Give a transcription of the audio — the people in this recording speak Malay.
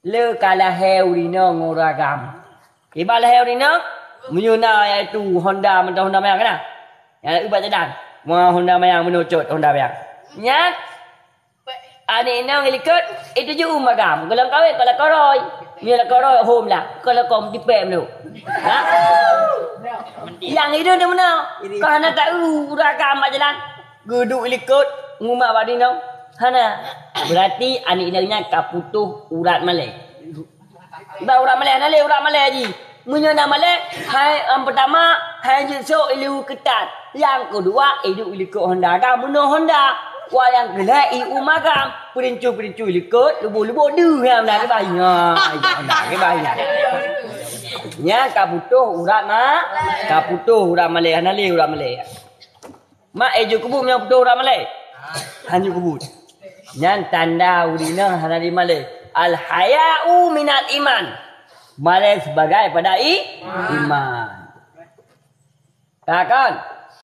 le kala heo di no ngoragam. Ibal heo di no menyuna iaitu Honda mentah Honda mayang kan? Yang ubat jadan. Mau Honda mayang menocot Honda mayang. Nyak. Ani nang ilikut itu je umagam. Kalau kawin kalau koroi. Mila koroi home lah. Kalau kom dipem tu. Ha? Yang itu dia mana? Karena tak uragam jalan. Geduk ilikut ngumak badi no. Hana. Berarti ani inangnya kaputuh urat Malay. Ba urat Malay nale urat Malay haji. Menyona Malay hai yang pertama hai jesok ilu ketat. Yang kedua ilu ilikut Honda agam muno Honda. Wah yang gelai umagam perincu ilikut lubu du ham dah cái bài nhỏ. Cái bài nhỏ. Nya kaputuh urat Malay nale urat Malay. Mak eju kubut nya putuh urat Malay. Hanyu kubut. Yang tanda urina hanari Malay. Al-haya'u minal iman. Malay sebagai pada iman. Tak kan?